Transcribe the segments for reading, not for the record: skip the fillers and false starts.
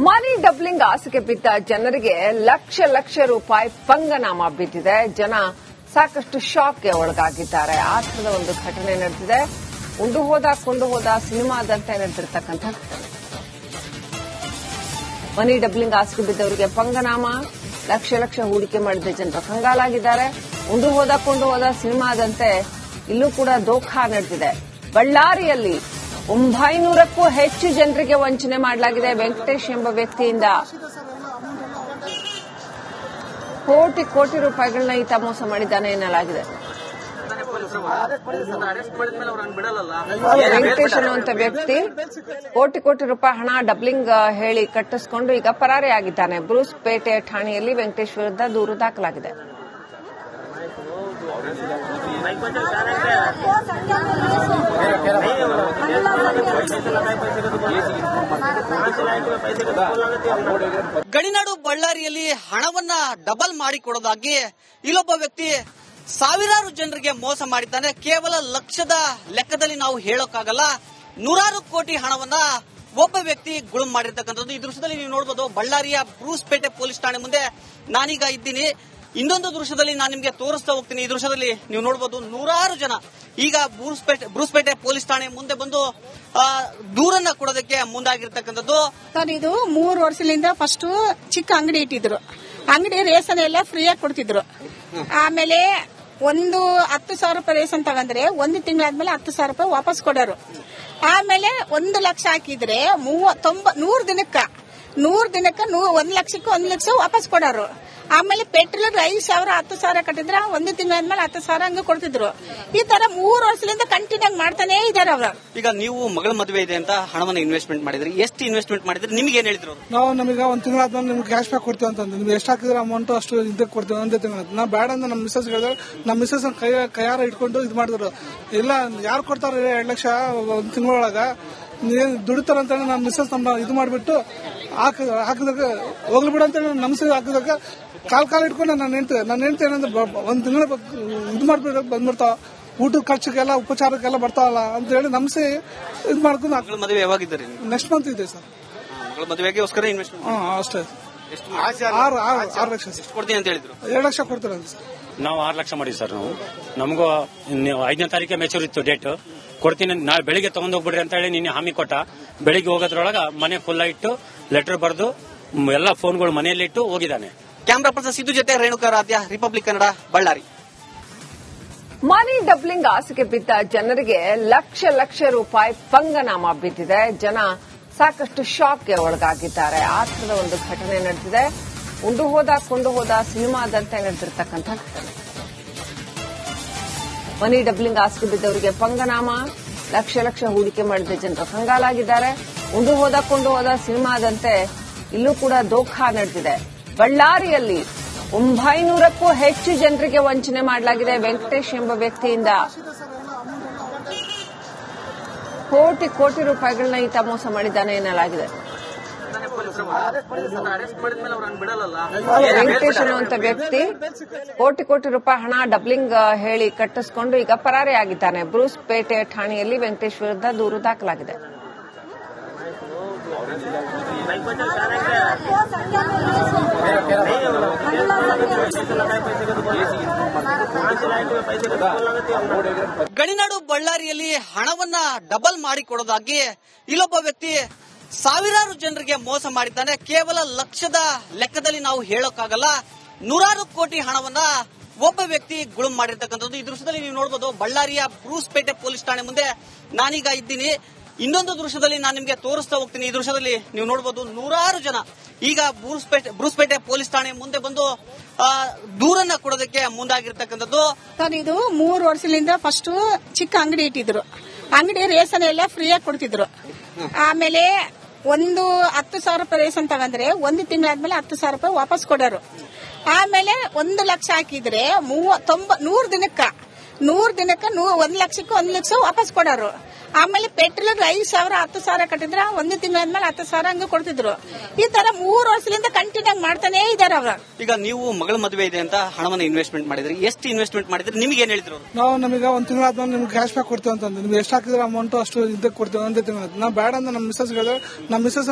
ಮನಿ doubling ಆಸೆಗೆ ಬಿದ್ದ ಜನರಿಗೆ ಲಕ್ಷ ಲಕ್ಷ ರೂಪಾಯಿ ಪಂಗನಾಮ ಬಿದ್ದಿದೆ. ಜನ ಸಾಕಷ್ಟು ಶಾಕ್ಗೆ ಒಳಗಾಗಿದ್ದಾರೆ. ಆ ಥರದ ಒಂದು ಘಟನೆ ನಡೆದಿದೆ. ಉಂಡು ಹೋದ ಕೊಂಡು ಹೋದ ಸಿನಿಮಾದಂತೆ ನಡೆದಿರತಕ್ಕಂಥ ಮನಿ ಡಬ್ಲಿಂಗ್ ಆಸೆಗೆ ಬಿದ್ದವರಿಗೆ ಪಂಗನಾಮ, ಲಕ್ಷ ಲಕ್ಷ ಹೂಡಿಕೆ ಮಾಡಿದ ಜನರು ಕಂಗಾಲಾಗಿದ್ದಾರೆ. ಉಂಡು ಹೋದ ಕೊಂಡು ಹೋದ ಸಿನಿಮಾದಂತೆ ಇಲ್ಲೂ ಕೂಡ ದೋಖಾ ನಡೆದಿದೆ. ಬಳ್ಳಾರಿಯಲ್ಲಿ 900ಕ್ಕೂ ಹೆಚ್ಚು ಜನರಿಗೆ ವಂಚನೆ ಮಾಡಲಾಗಿದೆ. ವೆಂಕಟೇಶ್ ಎಂಬ ವ್ಯಕ್ತಿಯಿಂದ ಕೋಟಿ ಕೋಟಿ ರೂಪಾಯಿಗಳನ್ನ ಈತ ಮೋಸ ಮಾಡಿದ್ದಾನೆ ಎನ್ನಲಾಗಿದೆ. ವೆಂಕಟೇಶ್ ಅನ್ನುವಂಥ ವ್ಯಕ್ತಿ ಕೋಟಿ ಕೋಟಿ ರೂಪಾಯಿ ಹಣ ಡಬ್ಲಿಂಗ್ ಹೇಳಿ ಕಟ್ಟಿಸಿಕೊಂಡು ಈಗ ಪರಾರಿಯಾಗಿದ್ದಾನೆ. ಬ್ರೂಸ್ ಪೇಟೆ ಠಾಣೆಯಲ್ಲಿ ವೆಂಕಟೇಶ್ ವಿರುದ್ಧ ದೂರು ದಾಖಲಾಗಿದೆ. ಗಡಿನಾಡು ಬಳ್ಳಾರಿಯಲ್ಲಿ ಹಣವನ್ನ ಡಬಲ್ ಮಾಡಿಕೊಡೋದಾಗಿ ಇಲ್ಲೊಬ್ಬ ವ್ಯಕ್ತಿ ಸಾವಿರಾರು ಜನರಿಗೆ ಮೋಸ ಮಾಡಿದ್ದಾನೆ. ಕೇವಲ ಲಕ್ಷದ ಲೆಕ್ಕದಲ್ಲಿ ನಾವು ಹೇಳೋಕ್ಕಾಗಲ್ಲ. ನೂರಾರು ಕೋಟಿ ಹಣವನ್ನ ಒಬ್ಬ ವ್ಯಕ್ತಿ ಗುಳುಂ ಮಾಡಿರ್ತಕ್ಕಂಥದ್ದು. ಈ ದೃಶ್ಯದಲ್ಲಿ ನೀವು ನೋಡಬಹುದು. ಬಳ್ಳಾರಿಯ ಬ್ರೂಸ್ಪೇಟೆ ಪೊಲೀಸ್ ಠಾಣೆ ಮುಂದೆ ನಾನೀಗ ಇದ್ದೀನಿ. ಇನ್ನೊಂದು ದೃಶ್ಯದಲ್ಲಿ ನಾನು ನಿಮಗೆ ತೋರಿಸ್ತಾ ಹೋಗ್ತೀನಿ. ಈ ದೃಶ್ಯದಲ್ಲಿ ನೀವು ನೋಡಬಹುದು ನೂರಾರು ಜನ ಈಗ ಬ್ರೂಸ್ಪೇಟೆ ಪೊಲೀಸ್ ಠಾಣೆ ಮುಂದೆ ಬಂದು ದೂರನ್ನ ಕೊಡೋದಕ್ಕೆ ಮುಂದಾಗಿರ್ತಕ್ಕಂಥದ್ದು. ಸರ್, ಇದು 3 ವರ್ಷದಿಂದ ಫಸ್ಟ್ ಚಿಕ್ಕ ಅಂಗಡಿ ಇಟ್ಟಿದ್ರು. ಅಂಗಡಿ ರೇಷನ್ ಎಲ್ಲ ಫ್ರೀಯಾಗಿ ಕೊಡ್ತಿದ್ರು. ಆಮೇಲೆ 10,000 ರೂಪಾಯಿ ರೇಷನ್ ತಗೊಂಡ್ರೆ 1 ತಿಂಗಳಾದ್ಮೇಲೆ 10,000 ರೂಪಾಯಿ ವಾಪಸ್ ಕೊಡೋರು. ಆಮೇಲೆ 1 ಲಕ್ಷ ಹಾಕಿದ್ರೆ 100 ದಿನಕ್ಕೆ 1 ಲಕ್ಷಕ್ಕೆ 1 ಲಕ್ಷ ವಾಪಸ್ ಕೊಡೋರು. ಆಮೇಲೆ ಪೆಟ್ರೋಲ್ 5,000 10,000 ಕಟ್ಟಿದ್ರೆ 1 ತಿಂಗಳಾದ್ಮೇಲೆ 10,000 ಹಂಗ ಕೊಡ್ತಿದ್ರು. ಈ ತರ 3 ವರ್ಷದಿಂದ ಕಂಟಿನ್ಯೂ ಮಾಡ್ತಾನೆ ಇದಾರೆ ಅವರು. ಈಗ ನೀವು ಮಗಳ ಮದುವೆ ಇದೆ ಅಂತ ಹಣವನ್ನು ಇನ್ವೆಸ್ಟ್ಮೆಂಟ್ ಮಾಡಿದ್ರಿ. ಎಷ್ಟು ಇನ್ವೆಸ್ಟ್ಮೆಂಟ್ ಮಾಡಿದ್ರಿ? ನಿಮ್ಗೆ ಏನ್ ಹೇಳಿದ್ರು? ನಾವು ನಮಗೆ 1 ತಿಂಗಳಾದ್ಮೇಲೆ ನಿಮ್ಗೆ ಕ್ಯಾಶ್ ಬ್ಯಾಕ್ ಕೊಡ್ತೀವಿ ಅಂತ ನಿಮ್ಗೆ ಎಷ್ಟು ಹಾಕಿದ್ರೆ ಅಮೌಂಟ್ ಅಷ್ಟು ಇದಕ್ಕೆ ಕೊಡ್ತೀವಿ. 1 ತಿಂಗಳ ನಾವು ಬೇಡ ಅಂತ ನಮ್ಮ ಮಿಸಸ್ ಹೇಳಿದ್ರೆ ನಮ್ಮ ಮಿಸಸ್ ಕೈಯಾರ ಇಟ್ಕೊಂಡು ಇದು ಮಾಡಿದ್ರು. ಇಲ್ಲ ಯಾರು ಕೊಡ್ತಾರೆ 2 ಲಕ್ಷ 1 ತಿಂಗಳೊಳಗ ನೀನ್ ದುಡಿತಾರಂತ ನಮ್ಮ ಮಿಸಸ್ ನಮ್ಮ ಇದು ಮಾಡಿಬಿಟ್ಟು ಹಾಕಿದಾಗ ಹೋಗ್ಲಿ ಬಿಡ ಅಂತ ನಮ್ಮ ಮಿಸಸ್ ಹಾಕಿದಾಗ ಕಾಲ್ ಇಟ್ಕೊಂಡು ನಾನು ಹೆಂಡ್ತಿ ಏನಂದ್ರೆ 1 ತಿಂಗಳ ಇದು ಮಾಡ್ಬಿಟ್ಟು ಬಂದ್ಬಿಡ್ತಾವ. ಊಟದ ಖರ್ಚಿಗೆಲ್ಲ ಉಪಚಾರಕ್ಕೆಲ್ಲ ಬರ್ತಾವಲ್ಲ ಅಂತ ಹೇಳಿ ನಮ್ಸಿ ಇದು ಮಾಡ್ಕೊಂಡು ಮದುವೆ ಯಾವಾಗಿದ್ದಾರೆ? ನೆಕ್ಸ್ಟ್ ಮಂತ್ ಇದೆ ಸರ್. ಮಗಳ ಮದುವೆಗೋಸ್ಕರ ಇನ್ವೆಸ್ಟ್ಮೆಂಟ್ ಅಷ್ಟೇ. 6 ಲಕ್ಷ ಕೊಡ್ತೀನಿ ಅಂತ ಹೇಳಿದ್ರು. 2 ಲಕ್ಷ ಕೊಡ್ತಾರೆ ಅಂತ ಸರ್. ನಾವು 6 ಲಕ್ಷ ಮಾಡಿವಿ ಸರ್. ನಮಗೂ 5ನೇ ತಾರೀಕೆ ಮೆಚೂರ್ ಇತ್ತು ಡೇಟ್. ಕೊಡ್ತೀನಿ ನಾಳೆ ಬೆಳಿಗ್ಗೆ ತಗೊಂಡೋಗ್ಬಿಡ್ರಿ ಅಂತ ಹೇಳಿ ನಿನ್ನೆ ಹಾಮಿ ಕೊಟ್ಟ. ಬೆಳಿಗ್ಗೆ ಹೋಗೋದ್ರೊಳಗ ಮನೆ ಫುಲ್ ಇಟ್ಟು ಲೆಟರ್ ಬರೆದು ಎಲ್ಲ ಫೋನ್ಗಳು ಮನೆಯಲ್ಲಿ ಇಟ್ಟು ಹೋಗಿದ್ದಾನೆ. ಕ್ಯಾಮ್ರಾ ಪರ್ಸನ್ ಸಿದ್ದು ಜೊತೆ ರೇಣುಕಾರಾಧ್ಯ, ರಿಪಬ್ಲಿಕ್ ಕನ್ನಡ, ಬಳ್ಳಾರಿ. ಮನಿ ಡಬ್ಲಿಂಗ್ ಆಸೆಗೆ ಬಿದ್ದ ಜನರಿಗೆ ಲಕ್ಷ ಲಕ್ಷ ರೂಪಾಯಿ ಪಂಗನಾಮ ಬಿದ್ದಿದೆ. ಜನ ಸಾಕಷ್ಟು ಶಾಕ್ಗೆ ಒಳಗಾಗಿದ್ದಾರೆ. ಆ ಥರದ ಒಂದು ಘಟನೆ ನಡೆದಿದೆ. ಉಂಡು ಹೋದ ಕೊಂಡು ಹೋದ ಸಿನಿಮಾದಂತೆ ನಡೆದಿರತಕ್ಕಂಥ ಘಟನೆ. ಮನಿ ಡಬ್ಲಿಂಗ್ ಆಸೆಗೆ ಬಿದ್ದವರಿಗೆ ಪಂಗನಾಮ, ಲಕ್ಷ ಲಕ್ಷ ಹೂಡಿಕೆ ಮಾಡಿದ ಜನರು ಕಂಗಾಲಾಗಿದ್ದಾರೆ. ಉಂಡು ಹೋದ ಕೊಂಡು ಹೋದ ಸಿನಿಮಾದಂತೆ ಇಲ್ಲೂ ಕೂಡ ದೋಖಾ ನಡೆದಿದೆ. ಬಳ್ಳಾರಿಯಲ್ಲಿ 900ಕ್ಕೂ ಹೆಚ್ಚು ಜನರಿಗೆ ವಂಚನೆ ಮಾಡಲಾಗಿದೆ. ವೆಂಕಟೇಶ್ ಎಂಬ ವ್ಯಕ್ತಿಯಿಂದ ಕೋಟಿ ಕೋಟಿ ರೂಪಾಯಿಗಳನ್ನ ಈತ ಮೋಸ ಮಾಡಿದ್ದಾನೆ ಎನ್ನಲಾಗಿದೆ. ವೆಂಕಟೇಶ್ ಅನ್ನುವಂಥ ವ್ಯಕ್ತಿ ಕೋಟಿ ಕೋಟಿ ರೂಪಾಯಿ ಹಣ ಡಬ್ಲಿಂಗ್ ಹೇಳಿ ಕಟ್ಟಿಸಿಕೊಂಡು ಈಗ ಪರಾರಿಯಾಗಿದ್ದಾನೆ. ಬ್ರೂಸ್ ಪೇಟೆ ಠಾಣೆಯಲ್ಲಿ ವೆಂಕಟೇಶ್ ವಿರುದ್ಧ ದೂರು ದಾಖಲಾಗಿದೆ. ಗಡಿನಾಡು ಬಳ್ಳಾರಿಯಲ್ಲಿ ಹಣವನ್ನ ಡಬಲ್ ಮಾಡಿಕೊಡೋದಾಗಿ ಇಲ್ಲೊಬ್ಬ ವ್ಯಕ್ತಿ ಸಾವಿರಾರು ಜನರಿಗೆ ಮೋಸ ಮಾಡಿದ್ದಾನೆ. ಕೇವಲ ಲಕ್ಷದ ಲೆಕ್ಕದಲ್ಲಿ ನಾವು ಹೇಳೋಕ್ಕಾಗಲ್ಲ. ನೂರಾರು ಕೋಟಿ ಹಣವನ್ನ ಒಬ್ಬ ವ್ಯಕ್ತಿ ಗುಳುಂ ಮಾಡಿರ್ತಕ್ಕಂಥದ್ದು. ಈ ದೃಶ್ಯದಲ್ಲಿ ನೀವು ನೋಡಬಹುದು. ಬಳ್ಳಾರಿಯ ಬ್ರೂಸ್ಪೇಟೆ ಪೊಲೀಸ್ ಠಾಣೆ ಮುಂದೆ ನಾನೀಗ ಇದ್ದೀನಿ. ಇನ್ನೊಂದು ದೃಶ್ಯದಲ್ಲಿ ನಾನು ನಿಮಗೆ ತೋರಿಸ್ತಾ ಹೋಗ್ತೀನಿ. ಈ ದೃಶ್ಯದಲ್ಲಿ ನೀವು ನೋಡಬಹುದು ನೂರಾರು ಜನ ಈಗ ಬ್ರೂಸ್ಪೇಟೆ ಪೊಲೀಸ್ ಠಾಣೆ ಮುಂದೆ ಬಂದು ದೂರನ್ನ ಕೊಡೋದಕ್ಕೆ ಮುಂದಾಗಿರ್ತಕ್ಕಂಥದ್ದು. ಸರ್, ಇದು 3 ವರ್ಷದಿಂದ ಫಸ್ಟ್ ಚಿಕ್ಕ ಅಂಗಡಿ ಇಟ್ಟಿದ್ರು. ಅಂಗಡಿ ರೇಷನ್ ಎಲ್ಲ ಫ್ರೀಯಾಗಿ ಕೊಡ್ತಿದ್ರು. ಆಮೇಲೆ 10,000 ರೂಪಾಯಿ ರೇಷನ್ ತಗೊಂಡ್ರೆ 1 ತಿಂಗಳಾದ್ಮೇಲೆ 10,000 ರೂಪಾಯಿ ವಾಪಸ್ ಕೊಡೋರು. ಆಮೇಲೆ 1 ಲಕ್ಷ ಹಾಕಿದ್ರೆ 100 ದಿನಕ್ಕೆ 1 ಲಕ್ಷಕ್ಕೆ 1 ಲಕ್ಷ ವಾಪಸ್ ಕೊಡೋರು. ಆಮೇಲೆ ಪೆಟ್ರೋಲ್ 5,000 10,000 ಕಟ್ಟಿದ್ರ ಒಂದು ತಿಂಗಳಾದ್ಮೇಲೆ 10,000 ಹಂಗ ಕೊಡ್ತಿದ್ರು. ಈ ತರ 3 ವರ್ಷದಿಂದ ಕಂಟಿನ್ಯೂ ಮಾಡ್ತಾನೆ ಇದಾರೆ ಅವ್ರ. ಈಗ ನೀವು ಮಗಳ ಮದುವೆ ಇದೆ ಅಂತ ಹಣವನ್ನು ಇನ್ವೆಸ್ಟ್ಮೆಂಟ್ ಮಾಡಿದ್ರಿ, ಎಷ್ಟು ಇನ್ವೆಸ್ಟ್ಮೆಂಟ್ ಮಾಡಿದ್ರಿ, ನಿಮ್ಗೆ ಏನ್ ಹೇಳಿದ್ರು? ನಾವು ನಮಗೆ ಒಂದು ತಿಂಗಳಾದ್ಮೇಲೆ ನಿಮ್ಗೆ ಕ್ಯಾಶ್ ಬ್ಯಾಕ್ ಕೊಡ್ತೀವಿ ಅಂತಂದ್ರೆ ನೀವು ಎಷ್ಟು ಹಾಕಿದ್ರೆ ಅಮೌಂಟ್ ಅಷ್ಟು ಇದಕ್ಕೆ ಕೊಡ್ತೀವಿ ಒಂದೇ ತಿಂಗಳ. ನಾವು ಬೇಡ ಅಂತ ನಮ್ಮ ಮಿಸ್ಸಸ್ ಹೇಳಿದ್ರೆ ನಮ್ಮ ಮಿಸ್ಸಸ್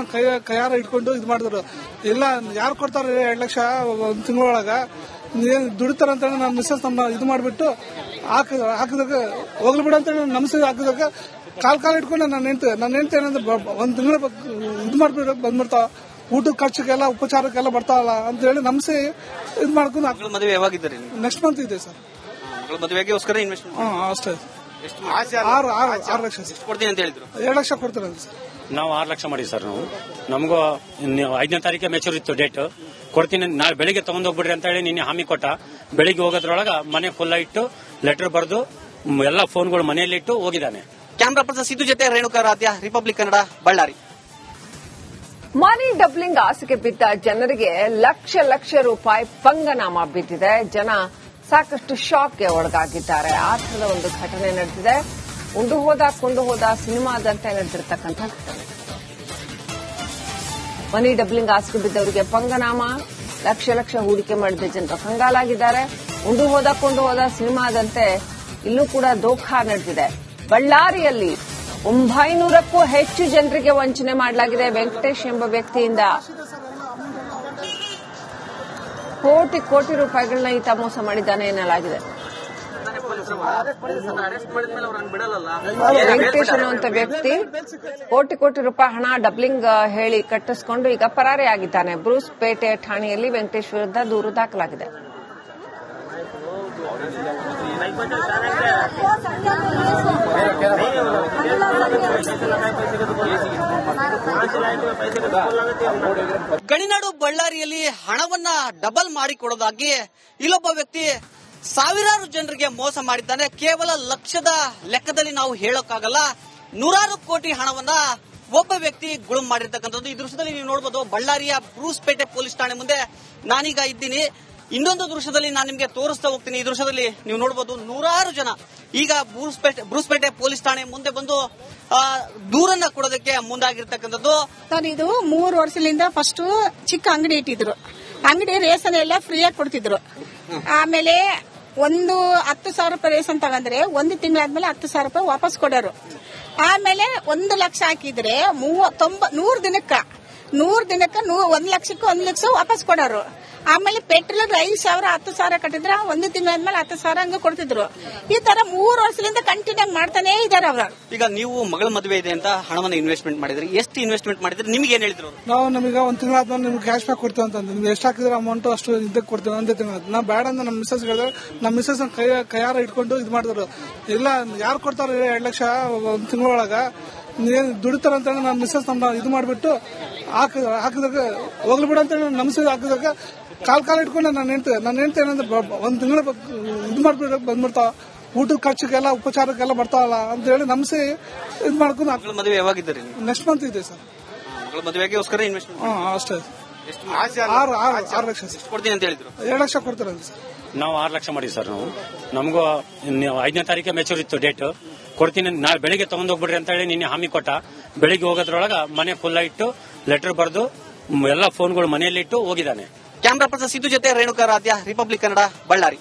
ಕೈಯಾರ ಇಟ್ಕೊಂಡು ಇದು ಮಾಡಿದ್ರು. ಇಲ್ಲ ಯಾರು ಕೊಡ್ತಾರೆ 2 ಲಕ್ಷ ಒಂದು ತಿಂಗಳೊಳಗ ನೀನ್ ದುಡಿತಾರ ಅಂತ ಹೇಳಿ ನಮ್ಮ ಮಿಸ್ಸಸ್ ನಮ್ಮ ಇದು ಮಾಡಿಬಿಟ್ಟು ಹಾಕಿದಾಗ ಹೋಗ್ಲಿ ಬಿಡ ಅಂತ ಹೇಳಿ ನಮ್ಮ ಮಿಸ್ಸಸ್ ಹಾಕಿದಾಗ ಕಾಲ್ ಇಟ್ಕೊಂಡು ನನ್ನ ಹೆಂಡತಿ ಏನಂದ್ರೆ ಒಂದ್ ತಿಂಗಳ ಇದು ಮಾಡ್ಬಿಟ್ಟು ಬಂದ್ಬಿಡ್ತಾವ, ಊಟದ ಖರ್ಚಿಗೆಲ್ಲ ಉಪಚಾರಕ್ಕೆಲ್ಲ ಬರ್ತಾವಲ್ಲ ಅಂತ ಹೇಳಿ ನಮ್ಸಿ ಇದು ಮಾಡ್ಕೊಂಡು. ಮಗಳ ಮದುವೆ ಯಾವಾಗಿದ್ದೀರಿ? ನೆಕ್ಸ್ಟ್ ಮಂತ್ ಇದೆ ಸರ್. ಮಗಳ ಮದುವೆಗೋಸ್ಕರ ಇನ್ವೆಸ್ಟ್ಮೆಂಟ್ ಅಷ್ಟೇ. 6 ಲಕ್ಷ ಸರ್ ಕೊಡ್ತೀನಿ ಅಂತ ಹೇಳಿದ್ರು. 2 ಲಕ್ಷ ಕೊಡ್ತಾರೆ ಸರ್. ನಾವು 6 ಲಕ್ಷ ಮಾಡಿವಿ ಸರ್. ನಮಗೂ 5ನೇ ತಾರೀಕೆ ಮೆಚೂರ್ ಇತ್ತು ಡೇಟ್. ಕೊಡ್ತೀನಿ ನಾಳೆ ಬೆಳಿಗ್ಗೆ ತಗೊಂಡೋಗ್ಬಿಡ್ರಿ ಅಂತ ಹೇಳಿ ನಿನ್ನೆ ಹಾಮಿ ಕೊಟ್ಟ. ಬೆಳಿಗ್ಗೆ ಹೋಗೋದ್ರೊಳಗ ಮನೆ ಫುಲ್ ಇಟ್ಟು ಲೆಟರ್ ಬರೆದು ಎಲ್ಲ ಫೋನ್ಗಳು ಮನೆಯಲ್ಲಿ ಇಟ್ಟು ಹೋಗಿದ್ದಾನೆ. ಕ್ಯಾಮ್ರಾ ಪರ್ಸನ್ ಸಿದ್ದು ಜೊತೆ ರೇಣುಕಾ ರಾಧ್ಯ, ರಿಪಬ್ಲಿಕ್ ಕನ್ನಡ, ಬಳ್ಳಾರಿ. ಮನಿ ಡಬ್ಲಿಂಗ್ ಆಸೆಗೆ ಬಿದ್ದ ಜನರಿಗೆ ಲಕ್ಷ ರೂಪಾಯಿ ಪಂಗನಾಮ ಬಿದ್ದಿದೆ. ಜನ ಸಾಕಷ್ಟು ಶಾಕ್ಗೆ ಒಳಗಾಗಿದ್ದಾರೆ. ಆ ಥರದ ಒಂದು ಘಟನೆ ನಡೆದಿದೆ. ಉಂಡು ಹೋದ ಸಿನಿಮಾದಂತೆ ನಡೆದಿರತಕ್ಕಂಥ ಘಟನೆ. ಮನಿ ಡಬ್ಲಿಂಗ್ ಆಸೆಗೆ ಬಿದ್ದವರಿಗೆ ಪಂಗನಾಮ, ಲಕ್ಷ ಹೂಡಿಕೆ ಮಾಡಿದ ಜನರು ಕಂಗಾಲಾಗಿದ್ದಾರೆ. ಉಂಡು ಹೋದ ಸಿನಿಮಾದಂತೆ ಇಲ್ಲೂ ಕೂಡ ದೋಖಾ ನಡೆದಿದೆ. ಬಳ್ಳಾರಿಯಲ್ಲಿ 900ಕ್ಕೂ ಹೆಚ್ಚು ಜನರಿಗೆ ವಂಚನೆ ಮಾಡಲಾಗಿದೆ. ವೆಂಕಟೇಶ್ ಎಂಬ ವ್ಯಕ್ತಿಯಿಂದ ಕೋಟಿ ರೂಪಾಯಿಗಳನ್ನ ಈತ ಮೋಸ ಮಾಡಿದ್ದಾನೆ ಎನ್ನಲಾಗಿದೆ. ವೆಂಕಟೇಶ್ ಅನ್ನುವಂತ ವ್ಯಕ್ತಿ ಕೋಟಿ ರೂಪಾಯಿ ಹಣ ಡಬ್ಲಿಂಗ್ ಹೇಳಿ ಕಟ್ಟಿಸಿಕೊಂಡು ಈಗ ಪರಾರಿಯಾಗಿದ್ದಾನೆ. ಬ್ರೂಸ್ ಪೇಟೆ ಠಾಣೆಯಲ್ಲಿ ವೆಂಕಟೇಶ್ ವಿರುದ್ಧ ದೂರು ದಾಖಲಾಗಿದೆ. ಗಣಿನಾಡು ಬಳ್ಳಾರಿಯಲ್ಲಿ ಹಣವನ್ನ ಡಬಲ್ ಮಾಡಿಕೊಡೋದಾಗಿ ಇಲ್ಲೊಬ್ಬ ವ್ಯಕ್ತಿ ಸಾವಿರಾರು ಜನರಿಗೆ ಮೋಸ ಮಾಡಿದ್ದಾನೆ. ಕೇವಲ ಲಕ್ಷದ ಲೆಕ್ಕದಲ್ಲಿ ನಾವು ಹೇಳೋಕ್ಕಾಗಲ್ಲ, ನೂರಾರು ಕೋಟಿ ಹಣವನ್ನ ಒಬ್ಬ ವ್ಯಕ್ತಿ ಗುಳುಂ ಮಾಡಿರ್ತಕ್ಕಂಥದ್ದು. ಈ ದೃಶ್ಯದಲ್ಲಿ ನೀವು ನೋಡಬಹುದು. ಬಳ್ಳಾರಿಯ ಬ್ರೂಸ್ಪೇಟೆ ಪೊಲೀಸ್ ಠಾಣೆ ಮುಂದೆ ನಾನೀಗ ಇದ್ದೀನಿ. ಇನ್ನೊಂದು ದೃಶ್ಯದಲ್ಲಿ ನಾನು ನಿಮಗೆ ತೋರಿಸ್ತಾ ಹೋಗ್ತೀನಿ. ಈ ದೃಶ್ಯದಲ್ಲಿ ನೀವು ನೋಡಬಹುದು ನೂರಾರು ಜನ ಈಗ ಬ್ರೂಸ್ಪೇಟೆ ಪೊಲೀಸ್ ಠಾಣೆ ಮುಂದೆ ಬಂದು ದೂರನ್ನ ಕೊಡೋದಕ್ಕೆ ಮುಂದಾಗಿರ್ತಕ್ಕಂಥದ್ದು. ಇದು 3 ವರ್ಷದಿಂದ ಫಸ್ಟ್ ಚಿಕ್ಕ ಅಂಗಡಿ ಇಟ್ಟಿದ್ರು. ಅಂಗಡಿ ರೇಷನ್ ಎಲ್ಲ ಫ್ರೀಯಾಗಿ ಕೊಡ್ತಿದ್ರು. ಆಮೇಲೆ 10,000 ರೂಪಾಯಿ ರೇಷನ್ ತಗಂದ್ರೆ ಒಂದು ತಿಂಗಳಾದ್ಮೇಲೆ 10,000 ರೂಪಾಯಿ ವಾಪಸ್ ಕೊಡೋರು. ಆಮೇಲೆ 1 ಲಕ್ಷ ಹಾಕಿದ್ರೆ 100 ದಿನಕ್ಕೆ 1 ಲಕ್ಷಕ್ಕೆ 1 ಲಕ್ಷ ವಾಪಸ್ ಕೊಡೋರು. ಆಮೇಲೆ ಪೆಟ್ರೋಲ್ 5,000 10,000 ಕಟ್ಟಿದ್ರ ಒಂದು ತಿಂಗಳಾದ್ಮೇಲೆ 10,000 ಹಂಗ ಕೊಡ್ತಿದ್ರು. ಈ ತರ 3 ವರ್ಷದಿಂದ ಕಂಟಿನ್ಯೂ ಮಾಡ್ತಾನೆ ಇದಾರೆ ಅವ್ರ. ಈಗ ನೀವು ಮಗಳ ಮದುವೆ ಇದೆ ಅಂತ ಹಣವನ್ನು ಇನ್ವೆಸ್ಟ್ಮೆಂಟ್ ಮಾಡಿದ್ರಿ, ಎಷ್ಟು ಇನ್ವೆಸ್ಟ್ಮೆಂಟ್ ಮಾಡಿದ್ರಿ, ನಿಮ್ಗೆ ಏನ್ ಹೇಳಿದ್ರು? ನಾವು ನಮಗೆ ಒಂದು ತಿಂಗಳಾದ್ಮೇಲೆ ನಿಮ್ಗೆ ಕ್ಯಾಶ್ ಬ್ಯಾಕ್ ಕೊಡ್ತೀವಿ ಅಂತಂದ್ರೆ ನೀವು ಎಷ್ಟು ಹಾಕಿದ್ರೆ ಅಮೌಂಟ್ ಅಷ್ಟು ಇದಕ್ಕೆ ಕೊಡ್ತೀವಿ ಒಂದೇ ತಿಂಗಳ. ನಾವು ಬೇಡ ಅಂತ ನಮ್ಮ ಮಿಸ್ಸಸ್ ಹೇಳಿದ್ರೆ ನಮ್ಮ ಮಿಸ್ಸಸ್ ಕೈಯಾರ ಇಟ್ಕೊಂಡು ಇದು ಮಾಡಿದ್ರು. ಇಲ್ಲ ಯಾರು ಕೊಡ್ತಾರೆ 2 ಲಕ್ಷ ಒಂದು ತಿಂಗಳೊಳಗ ನೀನ್ ದುಡಿತಾರ ಅಂತ ಹೇಳಿ ನಮ್ಮ ಮಿಸ್ಸಸ್ ನಮ್ಮ ಇದು ಮಾಡಿಬಿಟ್ಟು ಹಾಕಿದಾಗ ಹೋಗ್ಲಿ ಬಿಡ ಅಂತ ಹೇಳಿ ನಮ್ಮ ಮಿಸ್ಸಸ್ ಹಾಕಿದಾಗ ಕಾಲ್ ಇಟ್ಕೊಂಡು ನನ್ನ ಹೆಂಡತಿ ಏನಂದ್ರೆ ಒಂದ್ ತಿಂಗಳ ಇದು ಮಾಡ್ಬಿಟ್ಟು ಬಂದ್ಬಿಡ್ತಾವ, ಊಟದ ಖರ್ಚಿಗೆಲ್ಲ ಉಪಚಾರಕ್ಕೆಲ್ಲ ಬರ್ತಾವಲ್ಲ ಅಂತ ಹೇಳಿ ನಮ್ಸಿ ಇದು ಮಾಡ್ಕೊಂಡು. ಮಗಳ ಮದುವೆ ಯಾವಾಗಿದ್ದೀರಿ? ನೆಕ್ಸ್ಟ್ ಮಂತ್ ಇದೆ ಸರ್. ಮಗಳ ಮದುವೆಗೋಸ್ಕರ ಇನ್ವೆಸ್ಟ್ಮೆಂಟ್ ಅಷ್ಟೇ. 6 ಲಕ್ಷ ಸರ್ ಕೊಡ್ತೀನಿ ಅಂತ ಹೇಳಿದ್ರು. 2 ಲಕ್ಷ ಕೊಡ್ತಾರೆ ಸರ್. ನಾವು 6 ಲಕ್ಷ ಮಾಡಿವಿ ಸರ್. ನಮಗೂ 5ನೇ ತಾರೀಕೆ ಮೆಚೂರ್ ಇತ್ತು ಡೇಟ್. ಕೊಡ್ತೀನಿ ನಾಳೆ ಬೆಳಿಗ್ಗೆ ತಗೊಂಡೋಗ್ಬಿಡ್ರಿ ಅಂತ ಹೇಳಿ ನಿನ್ನೆ ಹಾಮಿ ಕೊಟ್ಟ. ಬೆಳಿಗ್ಗೆ ಹೋಗೋದ್ರೊಳಗ ಮನೆ ಫುಲ್ ಇಟ್ಟು ಲೆಟರ್ ಬರೆದು ಎಲ್ಲ ಫೋನ್ಗಳು ಮನೆಯಲ್ಲಿ ಇಟ್ಟು ಹೋಗಿದ್ದಾನೆ. ಕ್ಯಾಮ್ರಾ ಪರ್ಸನ್ ಸಿದ್ದು ಜೊತೆ ರೇಣುಕಾ ರಾಧ್ಯ, ರಿಪಬ್ಲಿಕ್ ಕನ್ನಡ, ಬಳ್ಳಾರಿ.